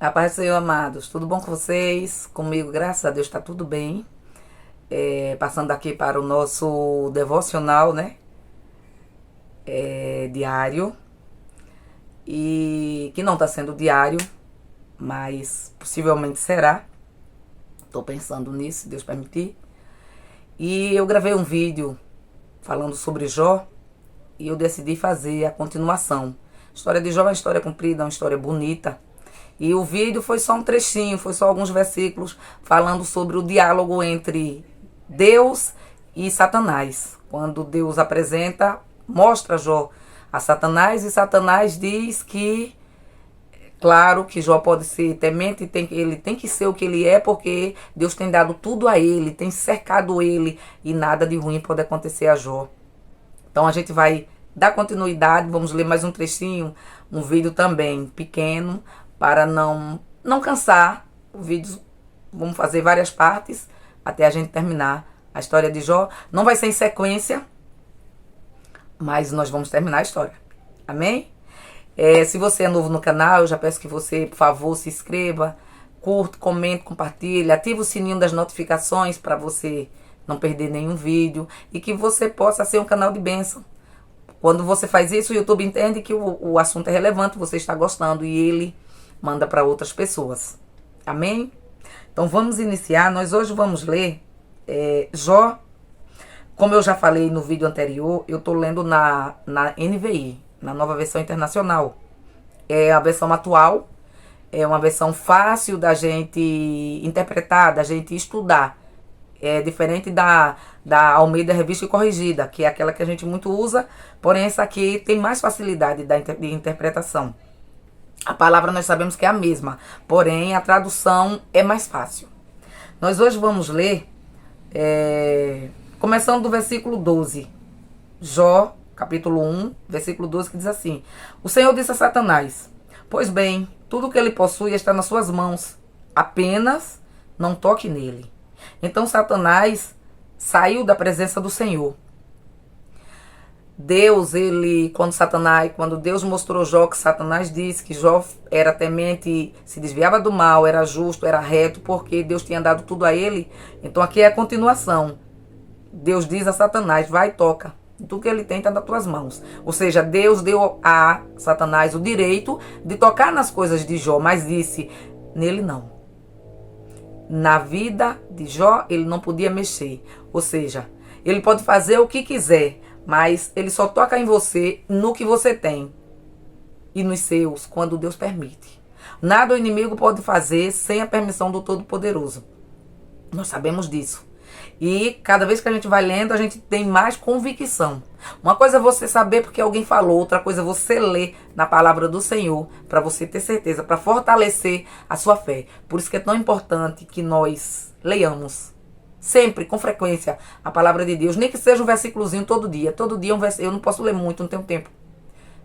A paz do Senhor, amados. Tudo bom com vocês? Comigo, graças a Deus, está tudo bem. Passando aqui para o nosso devocional, né? Diário. E que não está sendo diário, mas possivelmente será. Estou pensando nisso, se Deus permitir. E eu gravei um vídeo falando sobre Jó e eu decidi fazer a continuação. A história de Jó é uma história comprida, é uma história bonita. E o vídeo foi só um trechinho, foi só alguns versículos falando sobre o diálogo entre Deus e Satanás. Quando Deus apresenta, mostra Jó a Satanás e Satanás diz que, claro, que Jó pode ser temente, ele tem que ser o que ele é porque Deus tem dado tudo a ele, tem cercado ele e nada de ruim pode acontecer a Jó. Então a gente vai dar continuidade, vamos ler mais um trechinho, um vídeo também pequeno, para não cansar. O vídeo, vamos fazer várias partes até a gente terminar a história de Jó. Não vai ser em sequência, mas nós vamos terminar a história. Amém? Se você é novo no canal, eu já peço que você, por favor, se inscreva, curta, comente, compartilhe, ative o sininho das notificações para você não perder nenhum vídeo e que você possa ser um canal de bênção. Quando você faz isso, o YouTube entende que o assunto é relevante, você está gostando e ele manda para outras pessoas. Amém? Então vamos iniciar. Nós hoje vamos ler Jó. Como eu já falei no vídeo anterior, eu estou lendo na NVI, na Nova Versão Internacional. É a versão atual, é uma versão fácil da gente interpretar, da gente estudar. É diferente da Almeida Revista e Corrigida, que é aquela que a gente muito usa, porém essa aqui tem mais facilidade de interpretação. A palavra nós sabemos que é a mesma, porém a tradução é mais fácil. Nós hoje vamos ler, começando do versículo 12. Jó, capítulo 1, versículo 12, que diz assim: O Senhor disse a Satanás: Pois bem, tudo que ele possui está nas suas mãos, apenas não toque nele. Então Satanás saiu da presença do Senhor. Deus, quando Deus mostrou Jó, que Satanás disse que Jó era temente, se desviava do mal, era justo, era reto, porque Deus tinha dado tudo a ele. Então aqui é a continuação. Deus diz a Satanás: vai e toca. Tudo que ele tem está nas tuas mãos. Ou seja, Deus deu a Satanás o direito de tocar nas coisas de Jó, mas disse, nele não. Na vida de Jó, ele não podia mexer. Ou seja, ele pode fazer o que quiser, mas ele só toca em você no que você tem e nos seus, quando Deus permite. Nada o inimigo pode fazer sem a permissão do Todo-Poderoso. Nós sabemos disso. E cada vez que a gente vai lendo, a gente tem mais convicção. Uma coisa é você saber porque alguém falou, outra coisa é você ler na palavra do Senhor, para você ter certeza, para fortalecer a sua fé. Por isso que é tão importante que nós leiamos sempre, com frequência, a palavra de Deus, nem que seja um versículozinho todo dia. Todo dia um versículo. Eu não posso ler muito, não tenho tempo.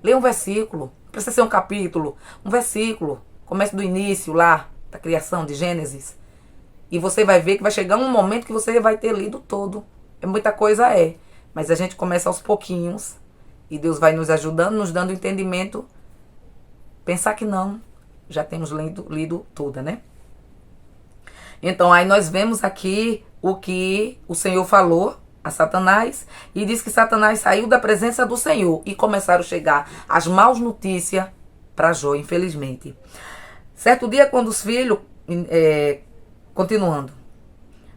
Leia um versículo, não precisa ser um capítulo, um versículo. Comece do início lá, da criação de Gênesis. E você vai ver que vai chegar um momento que você vai ter lido todo. Muita coisa mas a gente começa aos pouquinhos e Deus vai nos ajudando, nos dando entendimento. Pensar que não, já temos lido toda, né? Então aí nós vemos aqui o que o Senhor falou a Satanás e diz que Satanás saiu da presença do Senhor e começaram a chegar as maus notícias para Jó, infelizmente. Certo dia, quando os filhos... Continuando.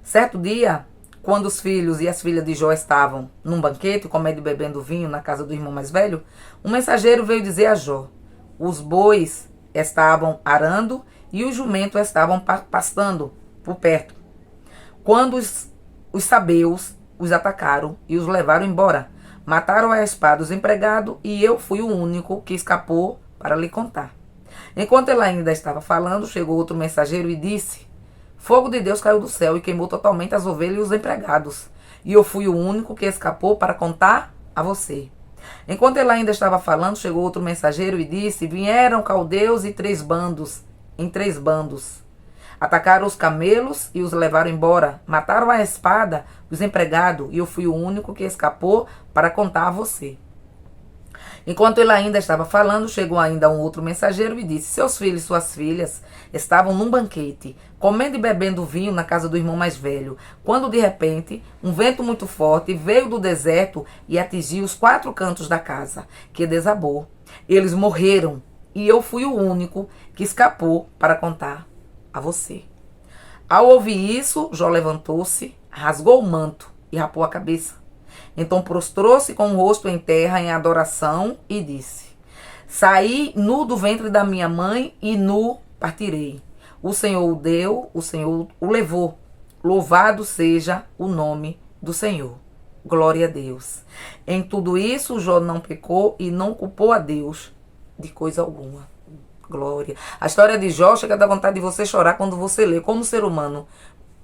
Certo dia, quando os filhos e as filhas de Jó estavam num banquete, comendo e bebendo vinho na casa do irmão mais velho, um mensageiro veio dizer a Jó: os bois estavam arando e os jumentos estavam pastando por perto. Quando os sabeus os atacaram e os levaram embora, mataram a espada os empregados e eu fui o único que escapou para lhe contar. Enquanto ele ainda estava falando, chegou outro mensageiro e disse: fogo de Deus caiu do céu e queimou totalmente as ovelhas e os empregados. E eu fui o único que escapou para contar a você. Enquanto ele ainda estava falando, chegou outro mensageiro e disse: vieram caldeus em três bandos. Atacaram os camelos e os levaram embora. Mataram a espada os empregados e eu fui o único que escapou para contar a você. Enquanto ele ainda estava falando, chegou ainda um outro mensageiro e disse: seus filhos e suas filhas estavam num banquete, comendo e bebendo vinho na casa do irmão mais velho, quando de repente um vento muito forte veio do deserto e atingiu os 4 cantos da casa, que desabou. Eles morreram e eu fui o único que escapou para contar a você. Ao ouvir isso, Jó levantou-se, rasgou o manto e rapou a cabeça. Então prostrou-se com o rosto em terra em adoração e disse: saí nu do ventre da minha mãe e nu partirei. O Senhor o deu, o Senhor o levou. Louvado seja o nome do Senhor. Glória a Deus. Em tudo isso, Jó não pecou e não culpou a Deus de coisa alguma. Glória. A história de Jó chega a dar vontade de você chorar quando você lê como o ser humano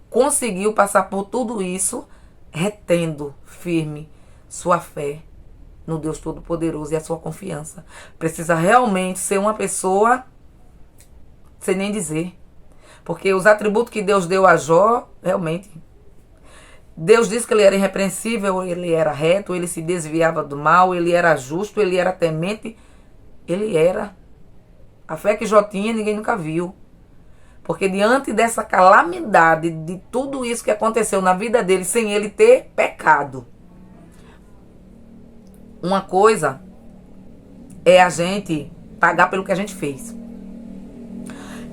conseguiu passar por tudo isso retendo firme sua fé no Deus Todo-Poderoso e a sua confiança. Precisa realmente ser uma pessoa sem nem dizer. Porque os atributos que Deus deu a Jó, realmente, Deus disse que ele era irrepreensível, ele era reto, ele se desviava do mal, ele era justo, ele era temente, ele era. A fé que Jó tinha, ninguém nunca viu. Porque diante dessa calamidade, de tudo isso que aconteceu na vida dele, sem ele ter pecado. Uma coisa é a gente pagar pelo que a gente fez.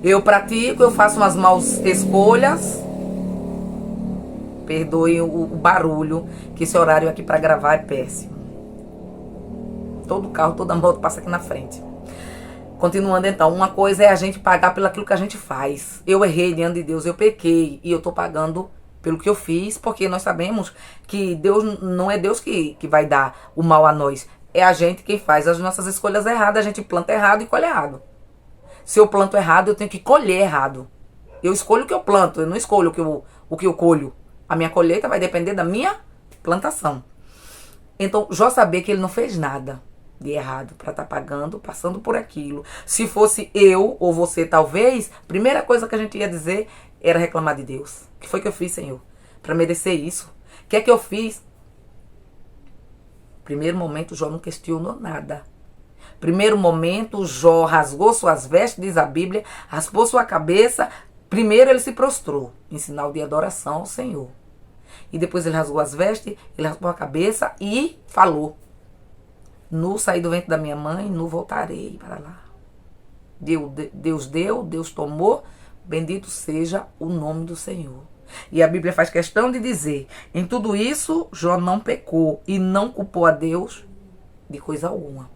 Eu pratico, eu faço umas maus escolhas. Perdoe o barulho, que esse horário aqui para gravar é péssimo. Todo carro, toda moto passa aqui na frente. Continuando então, uma coisa é a gente pagar pelo aquilo que a gente faz. Eu errei diante de Deus, eu pequei e eu estou pagando pelo que eu fiz, porque nós sabemos que Deus não é Deus que vai dar o mal a nós. É a gente quem faz as nossas escolhas erradas, a gente planta errado e colhe errado. Se eu planto errado, eu tenho que colher errado. Eu escolho o que eu planto, eu não escolho o que eu colho. A minha colheita vai depender da minha plantação. Então, Jó saber que ele não fez nada de errado para estar pagando, passando por aquilo. Se fosse eu ou você, talvez, a primeira coisa que a gente ia dizer era reclamar de Deus. O que foi que eu fiz, Senhor, para merecer isso? O que é que eu fiz? Primeiro momento, Jó não questionou nada. Primeiro momento, Jó rasgou suas vestes, diz a Bíblia, raspou sua cabeça. Primeiro ele se prostrou, em sinal de adoração ao Senhor. E depois ele rasgou as vestes, ele raspou a cabeça e falou: nu saí do ventre da minha mãe, nu voltarei para lá. Deus deu, Deus tomou, bendito seja o nome do Senhor. E a Bíblia faz questão de dizer: em tudo isso, Jó não pecou e não culpou a Deus de coisa alguma.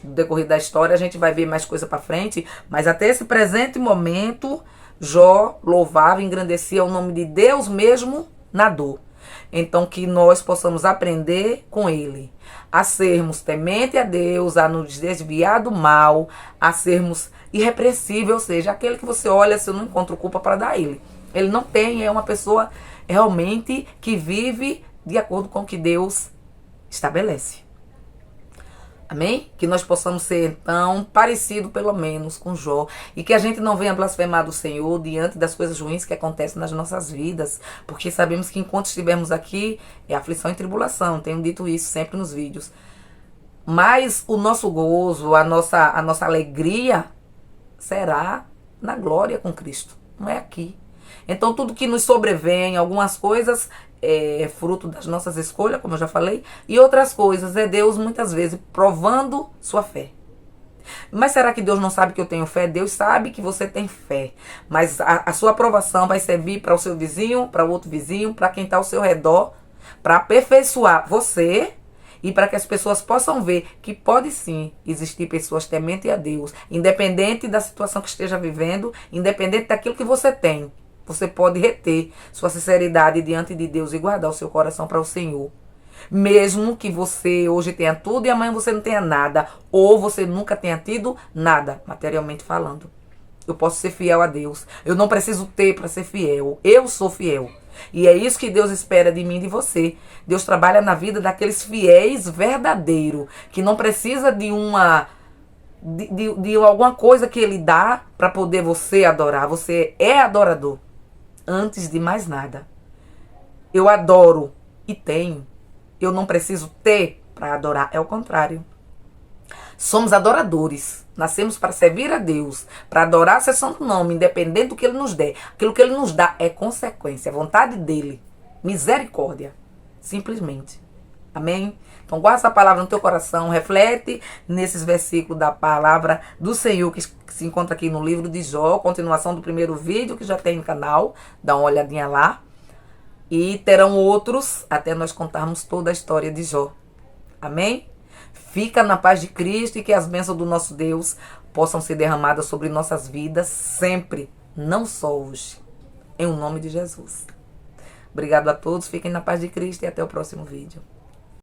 No decorrer da história, a gente vai ver mais coisa para frente, mas até esse presente momento, Jó louvava e engrandecia o nome de Deus mesmo na dor. Então, que nós possamos aprender com ele a sermos temente a Deus, a nos desviar do mal, a sermos irrepreensível, ou seja, aquele que você olha, se eu não encontro culpa para dar a ele. Ele não tem, é uma pessoa realmente que vive de acordo com o que Deus estabelece. Amém? Que nós possamos ser, então, parecido pelo menos com Jó. E que a gente não venha blasfemar do Senhor diante das coisas ruins que acontecem nas nossas vidas. Porque sabemos que enquanto estivermos aqui, é aflição e tribulação. Tenho dito isso sempre nos vídeos. Mas o nosso gozo, a nossa alegria será na glória com Cristo. Não é aqui. Então tudo que nos sobrevém, algumas coisas é fruto das nossas escolhas, como eu já falei, e outras coisas é Deus muitas vezes provando sua fé. Mas será que Deus não sabe que eu tenho fé? Deus sabe que você tem fé, mas a sua aprovação vai servir para o seu vizinho, para o outro vizinho, para quem está ao seu redor, para aperfeiçoar você e para que as pessoas possam ver que pode sim existir pessoas tementes a Deus, independente da situação que esteja vivendo, independente daquilo que você tem. Você pode reter sua sinceridade diante de Deus e guardar o seu coração para o Senhor. Mesmo que você hoje tenha tudo e amanhã você não tenha nada. Ou você nunca tenha tido nada, materialmente falando. Eu posso ser fiel a Deus. Eu não preciso ter para ser fiel. Eu sou fiel. E é isso que Deus espera de mim e de você. Deus trabalha na vida daqueles fiéis verdadeiros. Que não precisa de alguma coisa que Ele dá para poder você adorar. Você é adorador. Antes de mais nada, eu adoro e tenho. Eu não preciso ter para adorar. É o contrário. Somos adoradores. Nascemos para servir a Deus, para adorar seu santo nome, independente do que Ele nos der. Aquilo que Ele nos dá é consequência, a vontade dEle. Misericórdia. Simplesmente. Amém? Então guarda essa palavra no teu coração, reflete nesses versículos da palavra do Senhor que se encontra aqui no livro de Jó, continuação do primeiro vídeo que já tem no canal, dá uma olhadinha lá. E terão outros até nós contarmos toda a história de Jó. Amém? Fica na paz de Cristo e que as bênçãos do nosso Deus possam ser derramadas sobre nossas vidas sempre, não só hoje. Em nome de Jesus. Obrigado a todos, fiquem na paz de Cristo e até o próximo vídeo.